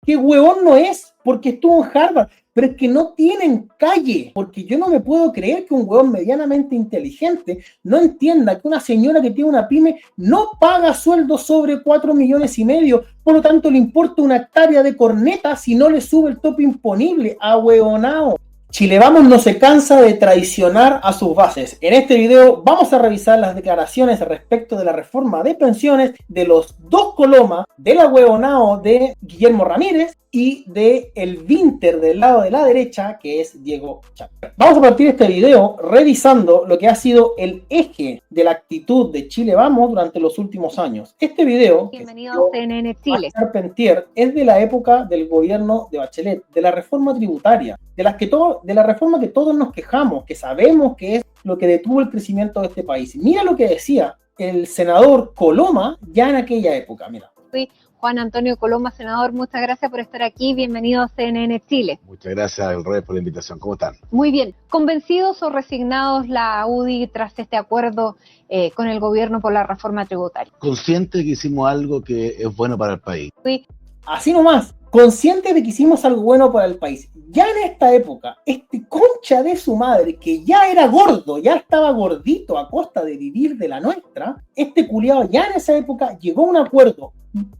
que huevón no es, porque estuvo en Harvard, pero es que no tienen calle, porque yo no me puedo creer que un huevón medianamente inteligente no entienda que una señora que tiene una pyme no paga sueldo sobre 4,5 millones, por lo tanto le importa una hectárea de corneta si no le sube el tope imponible, ahueonao. Chile Vamos no se cansa de traicionar a sus bases. En este video vamos a revisar las declaraciones respecto de la reforma de pensiones de los dos colomas del ahueonao de Guillermo Ramírez y de el Vinter del lado de la derecha, que es Diego Chávez. Vamos a partir este video revisando lo que ha sido el eje de la actitud de Chile Vamos durante los últimos años. Este video, bienvenido a CNN Chile, Carpentier, es de la época del gobierno de Bachelet, de la reforma tributaria, de la reforma que todos nos quejamos, que sabemos que es lo que detuvo el crecimiento de este país. Mira lo que decía el senador Coloma ya en aquella época, mira. Juan Antonio Coloma, senador, muchas gracias por estar aquí. Bienvenido a CNN Chile. Muchas gracias, Elroy, por la invitación. ¿Cómo están? Muy bien. ¿Convencidos o resignados la UDI tras este acuerdo con el gobierno por la reforma tributaria? Consciente de que hicimos algo que es bueno para el país. Sí. Así nomás, consciente de que hicimos algo bueno para el país. Ya en esta época, este concha de su madre, que ya era gordo, ya estaba gordito a costa de vivir de la nuestra, este culiado ya en esa época llegó a un acuerdo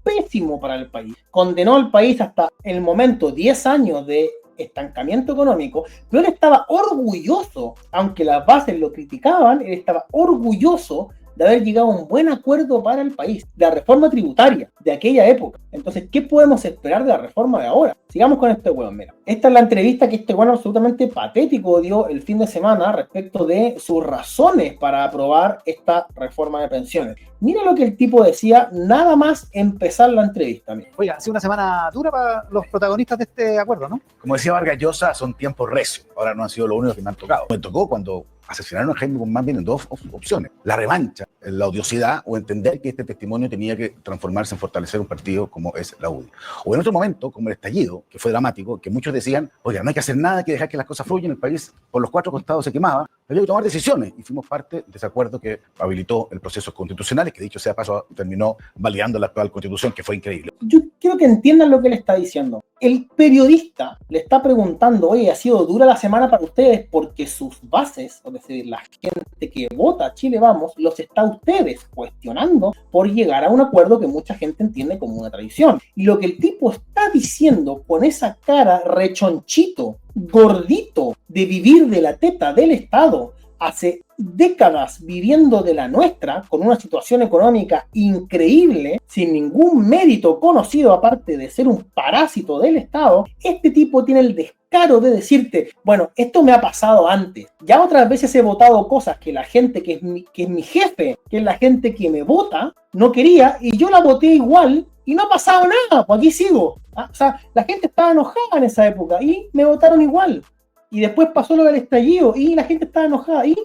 pésimo para el país. Condenó al país hasta el momento 10 años de estancamiento económico, pero él estaba orgulloso, aunque las bases lo criticaban, él estaba orgulloso de haber llegado a un buen acuerdo para el país, de la reforma tributaria de aquella época. Entonces, ¿qué podemos esperar de la reforma de ahora? Sigamos con este hueón, mira. Esta es la entrevista que este hueón absolutamente patético dio el fin de semana respecto de sus razones para aprobar esta reforma de pensiones. Mira lo que el tipo decía nada más empezar la entrevista. Mira. Oiga, ha sido una semana dura para los protagonistas de este acuerdo, ¿no? Como decía Vargas Llosa, son tiempos recios. Ahora no han sido lo único que me han tocado. Me tocó cuando asesinaron a Jaime Guzmán, vienen dos opciones: la revancha, la odiosidad, o entender que este testimonio tenía que transformarse en fortalecer un partido como es la UDI. O en otro momento, como el estallido, que fue dramático, que muchos decían, oiga, no hay que hacer nada, hay que dejar que las cosas fluyan, el país por los cuatro costados se quemaba, había que tomar decisiones, y fuimos parte de ese acuerdo que habilitó el proceso constitucional, que dicho sea paso terminó validando la actual constitución, que fue increíble. Yo quiero que entiendan lo que él está diciendo. El periodista le está preguntando, oye, ha sido dura la semana para ustedes porque sus bases, es decir, la gente que vota a Chile Vamos, los está a ustedes cuestionando por llegar a un acuerdo que mucha gente entiende como una traición. Y lo que el tipo está diciendo con esa cara rechonchito, gordito, de vivir de la teta del Estado, hace décadas viviendo de la nuestra, con una situación económica increíble, sin ningún mérito conocido aparte de ser un parásito del Estado, este tipo tiene el descaro de decirte, bueno, esto me ha pasado antes, ya otras veces he votado cosas que la gente que es mi jefe, que es la gente que me vota, no quería, y yo la voté igual, y no ha pasado nada, pues aquí sigo. O sea, la gente estaba enojada en esa época, y me votaron igual. Y después pasó lo del estallido y la gente estaba enojada y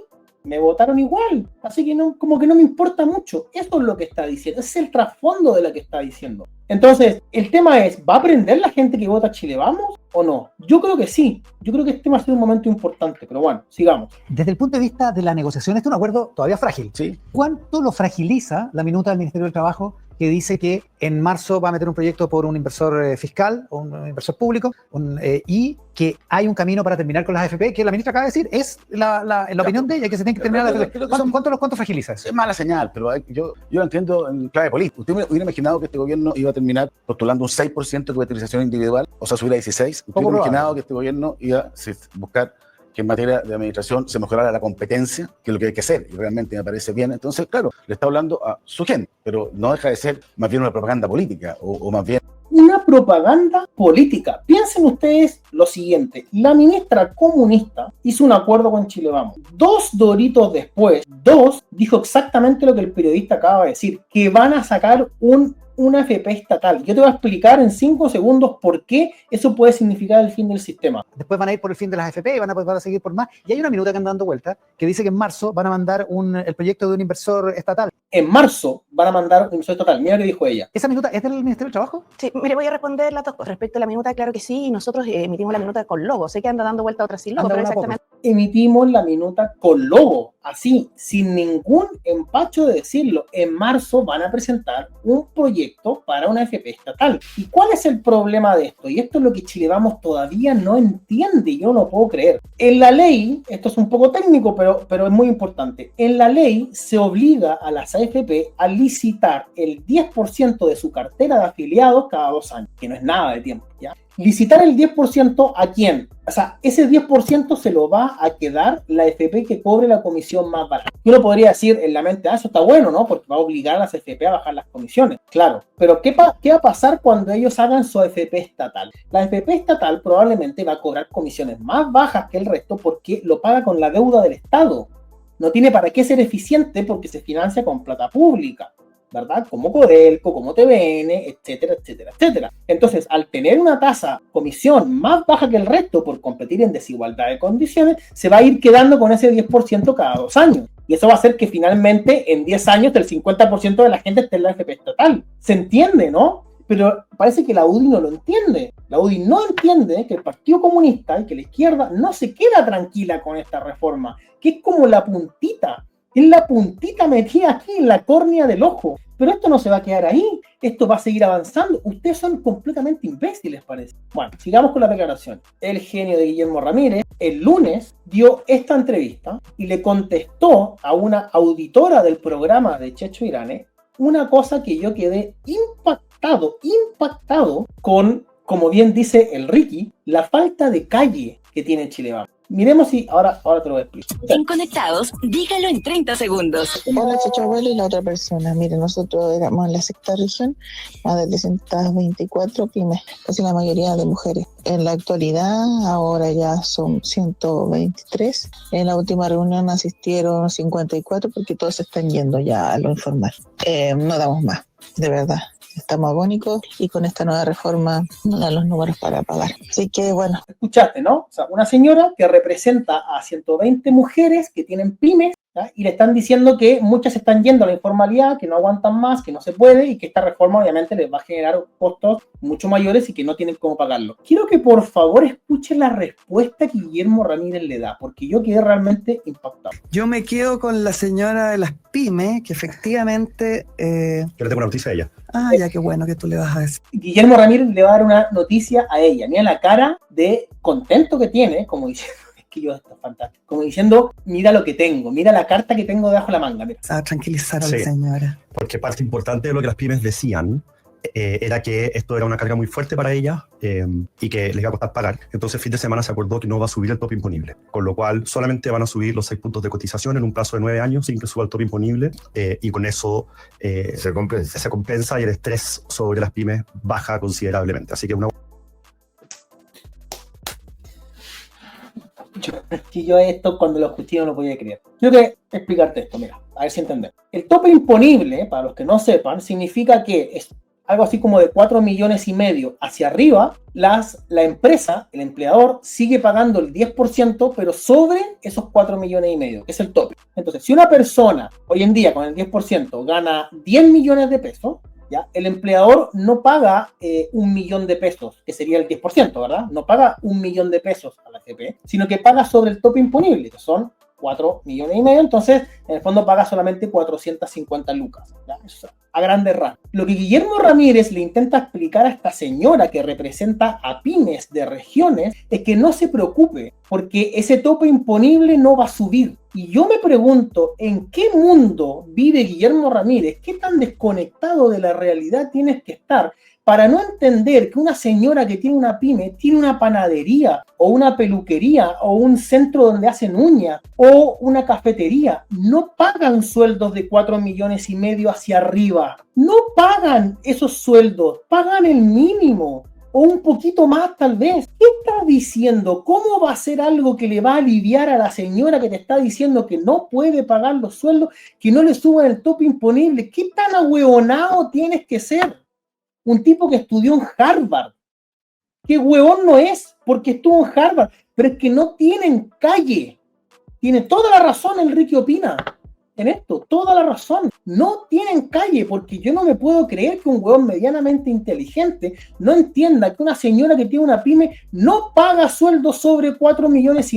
me votaron igual. Así que no, como que no me importa mucho. Eso es lo que está diciendo. Ese es el trasfondo de lo que está diciendo. Entonces, el tema es, ¿va a aprender la gente que vota Chile Vamos o no? Yo creo que sí. Yo creo que este va a ser un momento importante. Pero bueno, sigamos. Desde el punto de vista de la negociación, este es un acuerdo todavía frágil. Sí. ¿Cuánto lo fragiliza la minuta del Ministerio del Trabajo que dice que en marzo va a meter un proyecto por un inversor fiscal o un inversor público y que hay un camino para terminar con las AFP, que la ministra acaba de decir, es la opinión de ella, que se tiene que terminar las AFP. ¿Cuánto fragiliza eso? Es mala señal, pero yo lo entiendo en clave política. ¿Usted hubiera imaginado que este gobierno iba a terminar postulando un 6% de cotización individual, o sea, subir a 16%? ¿Usted hubiera imaginado que este gobierno iba a buscar que en materia de administración se mejorara la competencia, que es lo que hay que hacer, y realmente me parece bien? Entonces, claro, le está hablando a su gente, pero no deja de ser más bien una propaganda política, o más bien una propaganda política. Piensen ustedes lo siguiente: la ministra comunista hizo un acuerdo con Chile Vamos. 2 doritos después, dijo exactamente lo que el periodista acaba de decir, que van a sacar una AFP estatal. Yo te voy a explicar en 5 segundos por qué eso puede significar el fin del sistema. Después van a ir por el fin de las AFP y van a seguir por más. Y hay una minuta que anda dando vuelta que dice que en marzo van a mandar el proyecto de un inversor estatal. En marzo van a mandar un inversor estatal. Mira lo que dijo ella. ¿Esa minuta es del Ministerio del Trabajo? Sí, mire, voy a responder las dos cosas. Respecto a la minuta, claro que sí, y nosotros emitimos la minuta con logo. Sé que anda dando vuelta otra sin logo, pero exactamente. emitimos la minuta con logo, así, sin ningún empacho de decirlo. En marzo van a presentar un proyecto para una AFP estatal. ¿Y cuál es el problema de esto? Y esto es lo que Chile Vamos todavía no entiende, yo no lo puedo creer. En la ley, esto es un poco técnico, pero es muy importante, en la ley se obliga a las AFP a licitar el 10% de su cartera de afiliados cada 2 años, que no es nada de tiempo, ¿ya? Licitar el 10% ¿a quién? O sea, ese 10% se lo va a quedar la AFP que cobre la comisión más baja. Uno podría decir en la mente, eso está bueno, ¿no? Porque va a obligar a las AFP a bajar las comisiones. Claro, pero ¿qué va a pasar cuando ellos hagan su AFP estatal? La AFP estatal probablemente va a cobrar comisiones más bajas que el resto porque lo paga con la deuda del Estado. No tiene para qué ser eficiente porque se financia con plata pública, ¿verdad? Como Codelco, como TVN, etcétera, etcétera, etcétera. Entonces, al tener una comisión más baja que el resto por competir en desigualdad de condiciones, se va a ir quedando con ese 10% cada 2 años. Y eso va a hacer que finalmente en 10 años el 50% de la gente esté en la AFP estatal. ¿Se entiende, no? Pero parece que la UDI no lo entiende. La UDI no entiende que el Partido Comunista y que la izquierda no se queda tranquila con esta reforma, que es como la puntita. Es la puntita metida aquí en la córnea del ojo. Pero esto no se va a quedar ahí. Esto va a seguir avanzando. Ustedes son completamente imbéciles, parece. Bueno, sigamos con la declaración. El genio de Guillermo Ramírez el lunes dio esta entrevista y le contestó a una auditora del programa de Checho Irane una cosa que yo quedé impactado con, como bien dice el Ricky, la falta de calle que tiene Chile Vamos. Miremos si ahora te lo voy a explicar. En Conectados, dígalo en 30 segundos. Hola, Checho Abuelo y la otra persona. Mire, nosotros éramos en la sexta región, más de 324 pymes, casi la mayoría de mujeres. En la actualidad, ahora ya son 123. En la última reunión asistieron 54 porque todos se están yendo ya a lo informal. No damos más, de verdad. Estamos agónicos y con esta nueva reforma no dan los números para pagar. Así que bueno. Escuchaste, ¿no? O sea, una señora que representa a 120 mujeres que tienen pymes, ¿ya? Y le están diciendo que muchas están yendo a la informalidad, que no aguantan más, que no se puede y que esta reforma obviamente les va a generar costos mucho mayores y que no tienen cómo pagarlo. Quiero que por favor escuchen la respuesta que Guillermo Ramírez le da, porque yo quedé realmente impactado. Yo me quedo con la señora de las pymes, que efectivamente... Yo le tengo una noticia a ella. Ah, ya, qué bueno que tú le vas a decir. Guillermo Ramírez le va a dar una noticia a ella. Mira la cara de contento que tiene, como diciendo, es que yo esto es fantástico. Como diciendo, mira lo que tengo, mira la carta que tengo debajo de la manga. Mira. A tranquilizar a la señora. Porque parte importante de lo que las pymes decían era que esto era una carga muy fuerte para ellas y que les iba a costar pagar. Entonces, fin de semana se acordó que no va a subir el tope imponible, con lo cual solamente van a subir los 6 puntos de cotización en un plazo de 9 años sin que suba el tope imponible y con eso se compensa y el estrés sobre las pymes baja considerablemente. Así que yo esto cuando lo escuché no lo podía creer. Quiero explicarte esto, mira, a ver si entender. El tope imponible, para los que no sepan, significa que es algo así como de 4,5 millones hacia arriba, la empresa, el empleador, sigue pagando el 10%, pero sobre esos 4,5 millones, que es el tope. Entonces, si una persona hoy en día con el 10% gana 10 millones de pesos, ¿ya? El empleador no paga 1 millón de pesos, que sería el 10%, ¿verdad? No paga 1 millón de pesos a la AFP, sino que paga sobre el tope imponible, que son 4,5 millones, entonces en el fondo paga solamente 450 lucas, ¿ya? Eso a grandes rasgos. Lo que Guillermo Ramírez le intenta explicar a esta señora que representa a pymes de regiones es que no se preocupe, porque ese tope imponible no va a subir. Y yo me pregunto, ¿en qué mundo vive Guillermo Ramírez? ¿Qué tan desconectado de la realidad tienes que estar para no entender que una señora que tiene una pyme tiene una panadería o una peluquería o un centro donde hacen uñas o una cafetería? No pagan sueldos de 4,5 millones hacia arriba. No pagan esos sueldos, pagan el mínimo o un poquito más tal vez. ¿Qué estás diciendo? ¿Cómo va a ser algo que le va a aliviar a la señora que te está diciendo que no puede pagar los sueldos, que no le suban el tope imponible? ¿Qué tan ahueonado tienes que ser? Un tipo que estudió en Harvard. ¿Qué huevón no es? Porque estuvo en Harvard. Pero es que no tienen calle. Tiene toda la razón Enrique Opina. en esto, toda la razón. No tienen calle, porque yo no me puedo creer que un huevón medianamente inteligente no entienda que una señora que tiene una pyme no paga sueldo sobre 4,5 millones,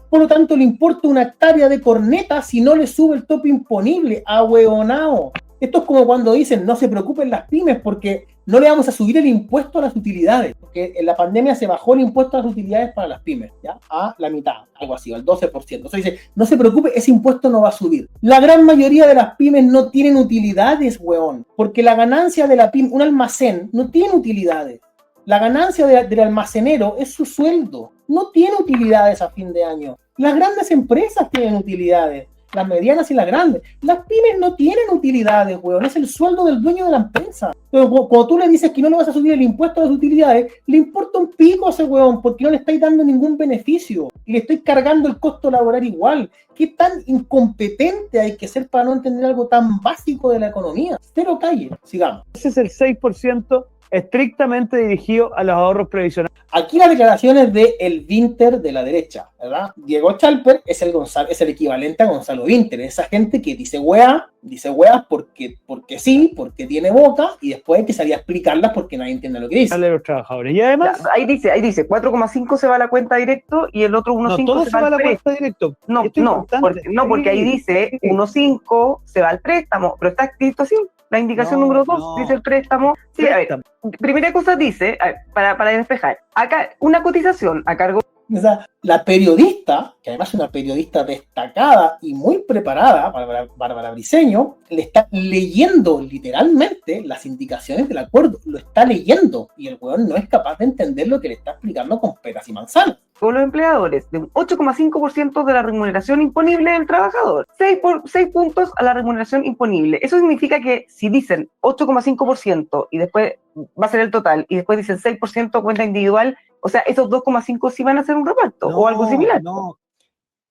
por lo tanto le importa una hectárea de corneta si no le sube el tope imponible. Ahueonao. Esto es como cuando dicen, no se preocupen las pymes porque no le vamos a subir el impuesto a las utilidades, porque en la pandemia se bajó el impuesto a las utilidades para las pymes, ¿ya? A la mitad, algo así, al 12%. Entonces dice, no se preocupe, ese impuesto no va a subir. La gran mayoría de las pymes no tienen utilidades, weón, porque la ganancia de la pyme, un almacén, no tiene utilidades. La ganancia del almacenero es su sueldo, no tiene utilidades a fin de año. Las grandes empresas tienen utilidades, las medianas y las grandes. Las pymes no tienen utilidades, weón. Es el sueldo del dueño de la empresa. Pero cuando tú le dices que no le vas a subir el impuesto a las utilidades, le importa un pico a ese weón, porque no le estáis dando ningún beneficio. Y le estoy cargando el costo laboral igual. ¿Qué tan incompetente hay que ser para no entender algo tan básico de la economía? Cero calle. Sigamos. Ese es el 6% estrictamente dirigido a los ahorros previsionales. Aquí las declaraciones de el Winter de la derecha, ¿verdad? Diego Chalper es el equivalente a Gonzalo Winter, esa gente que dice weas porque sí, porque tiene boca, y después hay que salir a explicarlas porque nadie entiende lo que dice. A los trabajadores. Y además, ya, ahí dice 4,5 se va a la cuenta directo y el otro 1,5 todo se va a al la préstamo. cuenta directo. Porque ahí dice 1,5 se va al préstamo, pero está escrito así. La indicación número 2 dice el préstamo. Sí, a ver, primera cosa dice, a ver, para despejar, acá una cotización a cargo. O sea, la periodista, que además es una periodista destacada y muy preparada, Bárbara Briceño, le está leyendo literalmente las indicaciones del acuerdo, lo está leyendo, y el weón no es capaz de entender lo que le está explicando con peras y manzanas. Con los empleadores, de un 8,5% de la remuneración imponible del trabajador, 6 puntos a la remuneración imponible. Eso significa que si dicen 8,5% y después va a ser el total, y después dicen 6% cuenta individual, o sea, esos 2,5 sí van a ser un reparto o algo similar. No.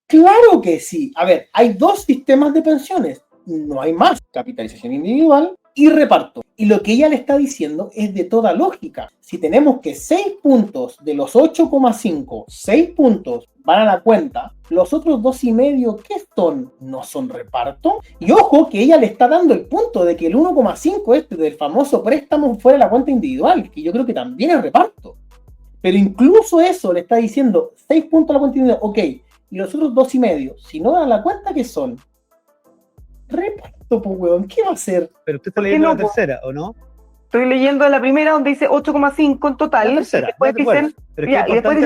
Claro que sí. A ver, hay dos sistemas de pensiones, no hay más: capitalización individual y reparto. Y lo que ella le está diciendo es de toda lógica. Si tenemos que 6 puntos de los 8,5, 6 puntos van a la cuenta, los otros 2,5, ¿qué son? ¿No son reparto? Y ojo que ella le está dando el punto de que el 1,5 del famoso préstamo fuera la cuenta individual, que yo creo que también es reparto. Pero incluso eso le está diciendo 6 puntos a la cuenta individual, ok, y los otros 2,5, si no dan la cuenta, ¿qué son? Reparto, pues, weón, ¿qué va a hacer? Pero usted está leyendo la tercera, ¿o no? Estoy leyendo la primera donde dice 8,5 en total. La tercera, después dicen, y después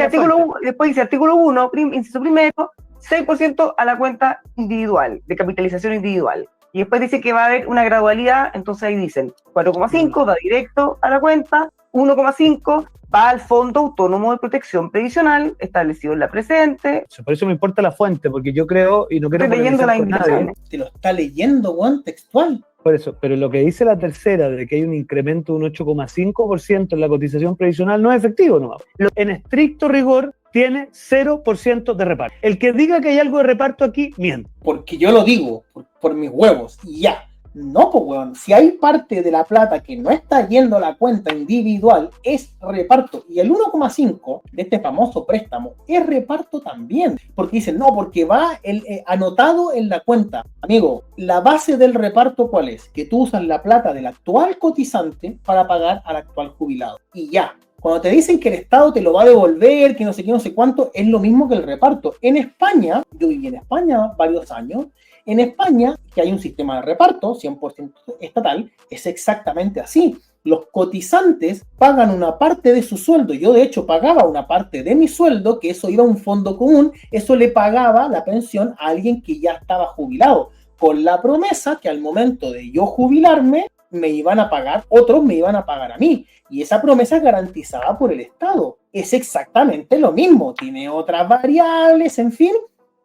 dice artículo 1, inciso primero, 6% a la cuenta individual, de capitalización individual. Y después dice que va a haber una gradualidad, entonces ahí dicen 4,5 va directo a la cuenta, 1,5 va al Fondo Autónomo de Protección Previsional establecido en la presente. Por eso me importa la fuente, porque yo creo, y no quiero estoy leyendo la indicación. Te lo está leyendo, Juan, textual. Por eso, pero lo que dice la tercera, de que hay un incremento de un 8,5% en la cotización previsional, no es efectivo nomás. En estricto rigor, tiene 0% de reparto. El que diga que hay algo de reparto aquí, miente. Porque yo lo digo, por mis huevos, y ya. No, pues, weón, si hay parte de la plata que no está yendo a la cuenta individual, es reparto. Y el 1,5 de este famoso préstamo es reparto también. Porque dicen, no, porque va anotado en la cuenta. Amigo, la base del reparto, ¿cuál es? Que tú usas la plata del actual cotizante para pagar al actual jubilado. Y ya. Cuando te dicen que el Estado te lo va a devolver, que no sé qué, no sé cuánto, es lo mismo que el reparto. En España, yo viví en España varios años, en España, que hay un sistema de reparto 100% estatal, es exactamente así. Los cotizantes pagan una parte de su sueldo. Yo, de hecho, pagaba una parte de mi sueldo, que eso iba a un fondo común, eso le pagaba la pensión a alguien que ya estaba jubilado, con la promesa que al momento de yo jubilarme, me iban a pagar, otros me iban a pagar a mí. Y esa promesa es garantizada por el Estado. Es exactamente lo mismo. Tiene otras variables, en fin,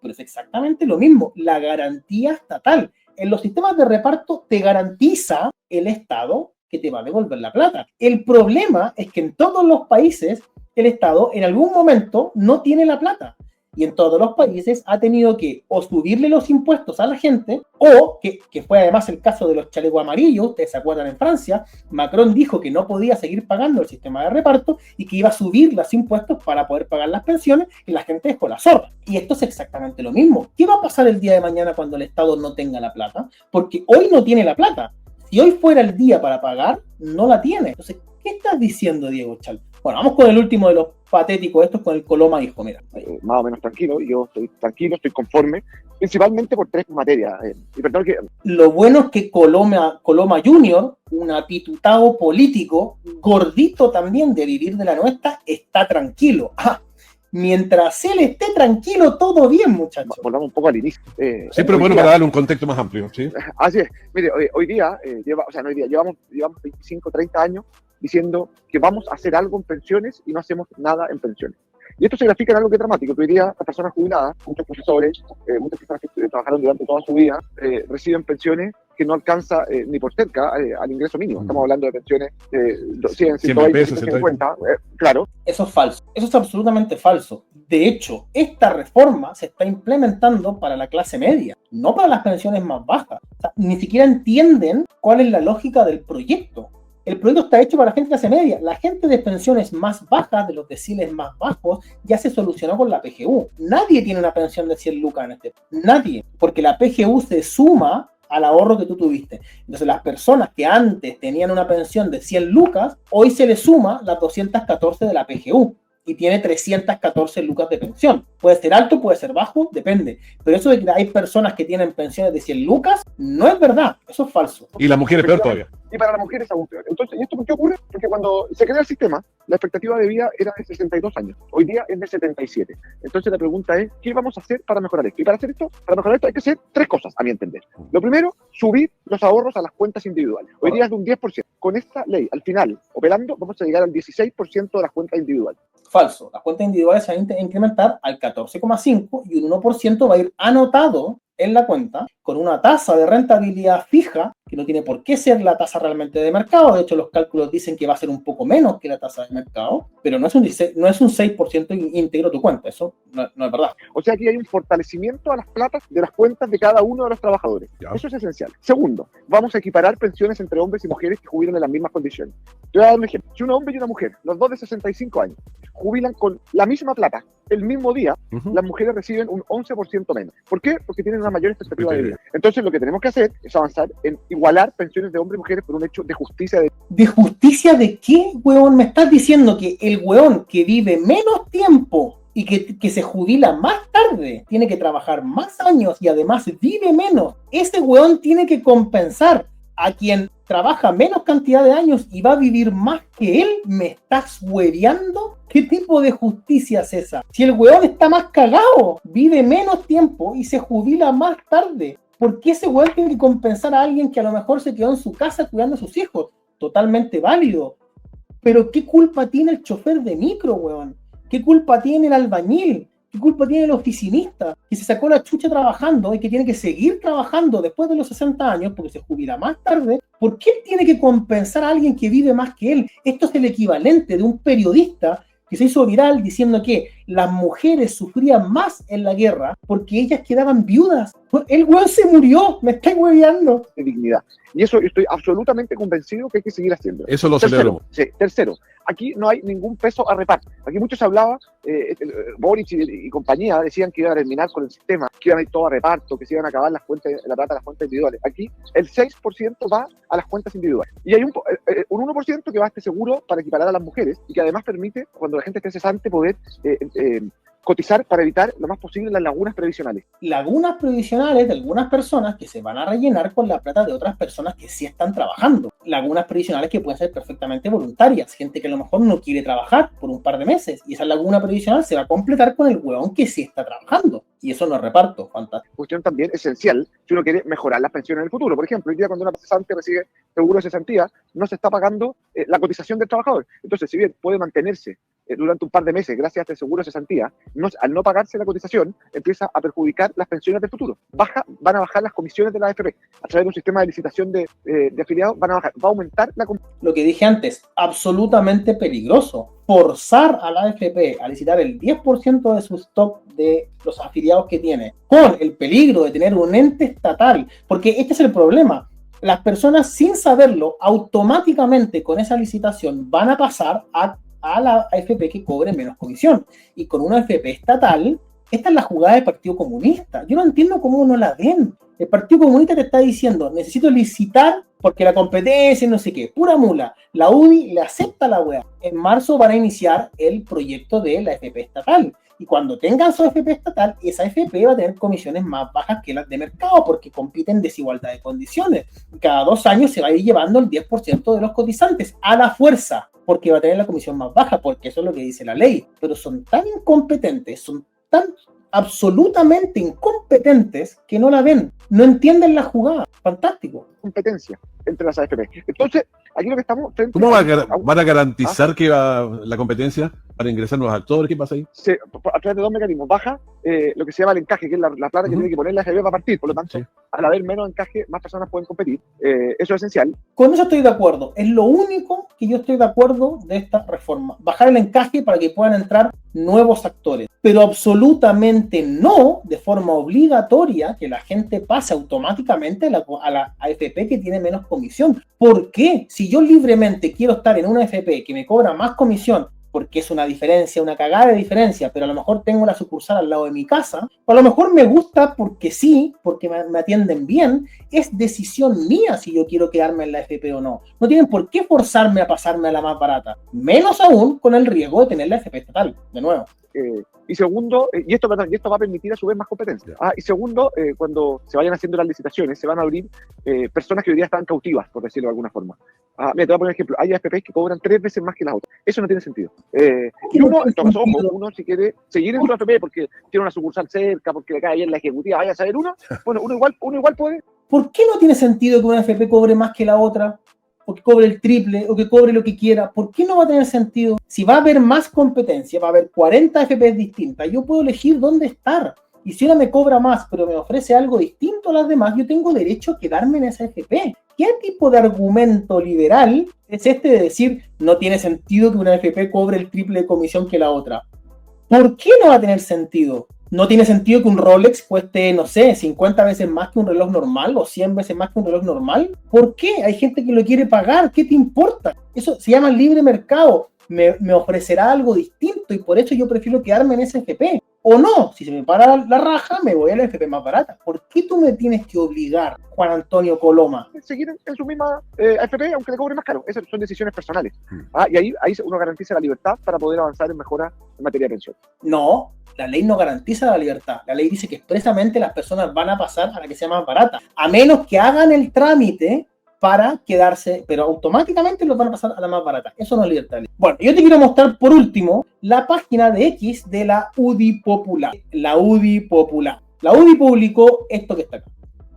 pero es exactamente lo mismo. La garantía estatal. En los sistemas de reparto te garantiza el Estado que te va a devolver la plata. El problema es que en todos los países el Estado en algún momento no tiene la plata. y en todos los países ha tenido que o subirle los impuestos a la gente, o, que fue además el caso de los chalecos amarillos, ustedes se acuerdan en Francia, Macron dijo que no podía seguir pagando el sistema de reparto y que iba a subir los impuestos para poder pagar las pensiones, y la gente dejó la zorra. Y esto es exactamente lo mismo. ¿Qué va a pasar el día de mañana cuando el Estado no tenga la plata? Porque hoy no tiene la plata. Si hoy fuera el día para pagar, no la tiene. Entonces, ¿qué estás diciendo, Diego Chal? Bueno, vamos con el último de los patéticos, estos con el Coloma dijo, mira. Más o menos tranquilo, yo estoy tranquilo, estoy conforme, principalmente por tres materias. Y perdón que... Lo bueno es que Coloma Junior, un apitutado político, gordito también de vivir de la nuestra, está tranquilo. Mientras él esté tranquilo, todo bien, muchachos. Volvamos un poco al inicio. Sí, pero bueno, para darle un contexto más amplio. ¿Sí? Así es. Mire, hoy día, llevamos 25, 30 años diciendo que vamos a hacer algo en pensiones y no hacemos nada en pensiones. Y esto se grafica en algo que es dramático, que hoy día las personas jubiladas, muchos profesores, muchas personas que trabajaron durante toda su vida, reciben pensiones que no alcanza ni por cerca al ingreso mínimo. Estamos hablando de pensiones de 100, 120, 150, claro. Eso es falso, eso es absolutamente falso. De hecho, esta reforma se está implementando para la clase media, no para las pensiones más bajas. O sea, ni siquiera entienden cuál es la lógica del proyecto. El proyecto está hecho para la gente de clase media. La gente de pensiones más bajas, de los deciles más bajos, ya se solucionó con la PGU. Nadie tiene una pensión de 100 lucas en este. Nadie. Porque la PGU se suma al ahorro que tú tuviste. Entonces, las personas que antes tenían una pensión de 100 lucas, hoy se les suma las 214 de la PGU. Y tiene 314 lucas de pensión. Puede ser alto, puede ser bajo, depende. Pero eso de que hay personas que tienen pensiones de 100 lucas, no es verdad. Eso es falso. Y la mujer es peor todavía. Y para las mujeres aún peor. Entonces, ¿y esto por qué ocurre? Porque cuando se crea el sistema, la expectativa de vida era de 62 años. Hoy día es de 77. Entonces la pregunta es, ¿qué vamos a hacer para mejorar esto? Y para hacer esto, para mejorar esto hay que hacer tres cosas, a mi entender. Lo primero, subir los ahorros a las cuentas individuales. Hoy día es de un 10%. Con esta ley, al final, operando, vamos a llegar al 16% de las cuentas individuales. Falso. Las cuentas individuales se van a incrementar al 14,5% y un 1% va a ir anotado en la cuenta con una tasa de rentabilidad fija que no tiene por qué ser la tasa realmente de mercado. De hecho, los cálculos dicen que va a ser un poco menos que la tasa de mercado, pero no es un 6% íntegro tu cuenta. Eso no es verdad. O sea, aquí hay un fortalecimiento a las platas de las cuentas de cada uno de los trabajadores. Ya. Eso es esencial. Segundo, vamos a equiparar pensiones entre hombres y mujeres que jubilan en las mismas condiciones. Te voy a dar un ejemplo. Si un hombre y una mujer, los dos de 65 años, jubilan con la misma plata el mismo día, las mujeres reciben un 11% menos. ¿Por qué? Porque tienen una mayor expectativa de vida. Entonces, lo que tenemos que hacer es avanzar en igualar pensiones de hombres y mujeres por un hecho de justicia. ¿De justicia de qué, huevón? ¿Me estás diciendo que el huevón que vive menos tiempo y que se jubila más tarde, tiene que trabajar más años y además vive menos, ese huevón tiene que compensar a quien trabaja menos cantidad de años y va a vivir más que él? ¿Me estás hueveando? ¿Qué tipo de justicia es esa? Si el huevón está más cagado, vive menos tiempo y se jubila más tarde, ¿por qué ese huevón tiene que compensar a alguien que a lo mejor se quedó en su casa cuidando a sus hijos? Totalmente válido. Pero ¿qué culpa tiene el chofer de micro, huevón? ¿Qué culpa tiene el albañil? ¿Qué culpa tiene el oficinista que se sacó la chucha trabajando y que tiene que seguir trabajando después de los 60 años porque se jubila más tarde? ¿Por qué tiene que compensar a alguien que vive más que él? Esto es el equivalente de un periodista que se hizo viral diciendo que las mujeres sufrían más en la guerra porque ellas quedaban viudas. El weón se murió, me está hueveando. De dignidad. Y eso estoy absolutamente convencido que hay que seguir haciendo. Eso lo celebramos. Sí, tercero, aquí no hay ningún peso a reparto. Aquí mucho se hablaba, Boric y compañía decían que iban a terminar con el sistema, que iban a ir todo a reparto, que se iban a acabar las cuentas, la plata de las cuentas individuales. Aquí el 6% va a las cuentas individuales. Y hay un 1% que va a este seguro para equiparar a las mujeres y que además permite, cuando la gente esté cesante, poder cotizar para evitar lo más posible las lagunas previsionales. Lagunas previsionales de algunas personas que se van a rellenar con la plata de otras personas que sí están trabajando. Lagunas previsionales que pueden ser perfectamente voluntarias. Gente que a lo mejor no quiere trabajar por un par de meses y esa laguna previsional se va a completar con el huevón que sí está trabajando. Y eso no es reparto, fantástico. Cuestión también esencial si uno quiere mejorar las pensiones en el futuro. Por ejemplo, hoy día cuando una cesante recibe seguro de cesantía, no se está pagando la cotización del trabajador. Entonces, si bien puede mantenerse durante un par de meses, gracias a este seguro de cesantía, al no pagarse la cotización, empieza a perjudicar las pensiones del futuro. Van a bajar las comisiones de la AFP. A través de un sistema de licitación de afiliados, va a aumentar la comisión. Lo que dije antes, absolutamente peligroso. Forzar a la AFP a licitar el 10% de su stock de los afiliados que tiene, con el peligro de tener un ente estatal, porque este es el problema. Las personas, sin saberlo, automáticamente con esa licitación van a pasar a la AFP que cobre menos comisión. Y con una AFP estatal, esta es la jugada del Partido Comunista. Yo no entiendo cómo no la ven. El Partido Comunista te está diciendo, necesito licitar porque la competencia y no sé qué. Pura mula. La UDI le acepta la weá. En marzo van a iniciar el proyecto de la AFP estatal. Y cuando tengan su AFP estatal, esa AFP va a tener comisiones más bajas que las de mercado porque compiten en desigualdad de condiciones. Cada 2 años se va a ir llevando el 10% de los cotizantes a la fuerza, porque va a tener la comisión más baja, porque eso es lo que dice la ley. Pero son tan incompetentes, son tan absolutamente incompetentes que no la ven, no entienden la jugada. Fantástico. Competencia entre las AFP. Entonces, aquí lo que estamos frente ¿Cómo van a garantizar que va la competencia para ingresar nuevos actores? ¿Qué pasa ahí? A través de 2 mecanismos. Baja lo que se llama el encaje, que es la plata que tiene que poner la AFP para partir. Por lo tanto, al haber menos encaje, más personas pueden competir. Eso es esencial. Con eso estoy de acuerdo. Es lo único que yo estoy de acuerdo de esta reforma. Bajar el encaje para que puedan entrar nuevos actores. Pero absolutamente no de forma obligatoria que la gente pase automáticamente a la AFP que tiene menos comisión. ¿Por qué? Si yo libremente quiero estar en una AFP que me cobra más comisión, porque es una diferencia, una cagada de diferencia, pero a lo mejor tengo la sucursal al lado de mi casa, o a lo mejor me gusta porque sí, porque me atienden bien, es decisión mía si yo quiero quedarme en la AFP o no. No tienen por qué forzarme a pasarme a la más barata, menos aún con el riesgo de tener la AFP estatal, de nuevo. Y segundo, y esto va a permitir a su vez más competencia. Y segundo, cuando se vayan haciendo las licitaciones, se van a abrir personas que hoy día están cautivas, por decirlo de alguna forma. Mira, te voy a poner un ejemplo. Hay AFPs que cobran 3 veces más que las otras. Eso no tiene sentido. Y uno, en todo caso, uno si quiere seguir en su AFP porque tiene una sucursal cerca, porque le cae bien la ejecutiva, vaya a saber uno, bueno, uno igual puede. ¿Por qué no tiene sentido que una AFP cobre más que la otra? O que cobre el triple, o que cobre lo que quiera. ¿Por qué no va a tener sentido? Si va a haber más competencia, va a haber 40 AFPs distintas, yo puedo elegir dónde estar. Y si una me cobra más, pero me ofrece algo distinto a las demás, yo tengo derecho a quedarme en esa AFP. ¿Qué tipo de argumento liberal es este de decir no tiene sentido que una AFP cobre el triple de comisión que la otra? ¿Por qué no va a tener sentido? No tiene sentido que un Rolex cueste, no sé, 50 veces más que un reloj normal o 100 veces más que un reloj normal. ¿Por qué? Hay gente que lo quiere pagar. ¿Qué te importa? Eso se llama libre mercado. Me ofrecerá algo distinto y por eso yo prefiero quedarme en ese FP. O no, si se me para la raja, me voy a la FP más barata. ¿Por qué tú me tienes que obligar, Juan Antonio Coloma? Seguir en su misma AFP, aunque le cobre más caro. Esas son decisiones personales. Y ahí uno garantiza la libertad para poder avanzar en mejoras en materia de pensión. No, la ley no garantiza la libertad. La ley dice que expresamente las personas van a pasar a la que sea más barata, a menos que hagan el trámite para quedarse, pero automáticamente los van a pasar a la más barata. Eso no es libertad. Bueno, yo te quiero mostrar por último la página de X de la UDI Popular. La UDI Popular. La UDI publicó esto que está acá.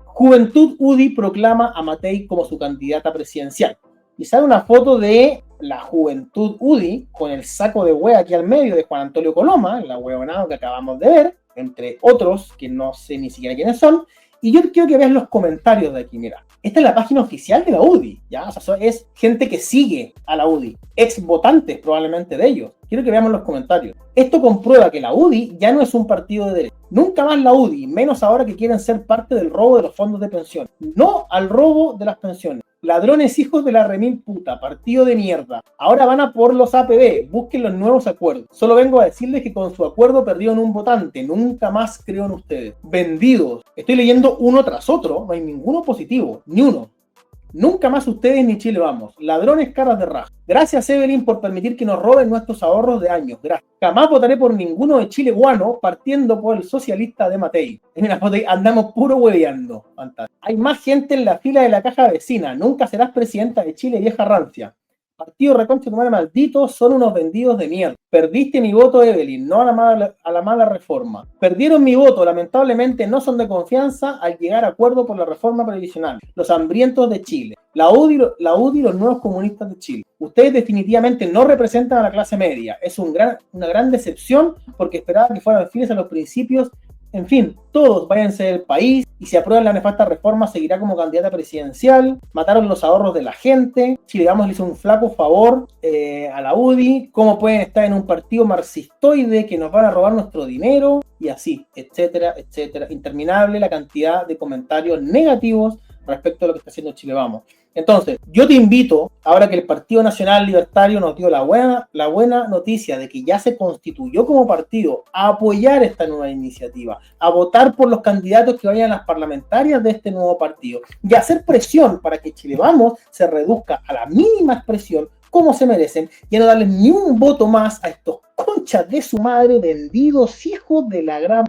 Juventud UDI proclama a Matei como su candidata presidencial. Y sale una foto de la Juventud UDI con el saco de hueá aquí al medio de Juan Antonio Coloma, la huevonada que acabamos de ver, entre otros que no sé ni siquiera quiénes son. Y yo quiero que veas los comentarios de aquí, mira. Esta es la página oficial de la UDI, ¿ya? O sea, es gente que sigue a la UDI, ex votantes probablemente de ellos. Quiero que veamos los comentarios. Esto comprueba que la UDI ya no es un partido de derecha. Nunca más la UDI, menos ahora que quieren ser parte del robo de los fondos de pensión. No al robo de las pensiones. Ladrones hijos de la remil puta, partido de mierda. Ahora van a por los APB, busquen los nuevos acuerdos. Solo vengo a decirles que con su acuerdo perdieron un votante, nunca más creo en ustedes. Vendidos. Estoy leyendo uno tras otro, no hay ninguno positivo, ni uno. Nunca más ustedes ni Chile vamos. Ladrones caras de raja. Gracias, Evelyn, por permitir que nos roben nuestros ahorros de años. Gracias. Jamás votaré por ninguno de Chile guano, partiendo por el socialista de Matei. En la foto ahí andamos puro hueveando. Fantástico. Hay más gente en la fila de la caja vecina. Nunca serás presidenta de Chile, vieja rancia. Partido reconcha tu madre maldito, son unos vendidos de mierda. Perdiste mi voto, Evelyn, no a la mala reforma. Perdieron mi voto, lamentablemente no son de confianza al llegar a acuerdo por la reforma previsional. Los hambrientos de Chile. la UDI y los nuevos comunistas de Chile. Ustedes definitivamente no representan a la clase media. Es una gran decepción porque esperaba que fueran fieles a los principios. En fin, todos váyanse del país y si aprueban la nefasta reforma seguirá como candidata presidencial. Mataron los ahorros de la gente. Chile Vamos le hizo un flaco favor a la UDI. ¿Cómo pueden estar en un partido marxistoide que nos van a robar nuestro dinero? Y así, etcétera, etcétera. Interminable la cantidad de comentarios negativos respecto a lo que está haciendo Chile Vamos. Entonces, yo te invito, ahora que el Partido Nacional Libertario nos dio la buena noticia de que ya se constituyó como partido, a apoyar esta nueva iniciativa, a votar por los candidatos que vayan a las parlamentarias de este nuevo partido y a hacer presión para que Chile Vamos se reduzca a la mínima expresión como se merecen y a no darles ni un voto más a estos conchas de su madre, vendidos hijos de la gran...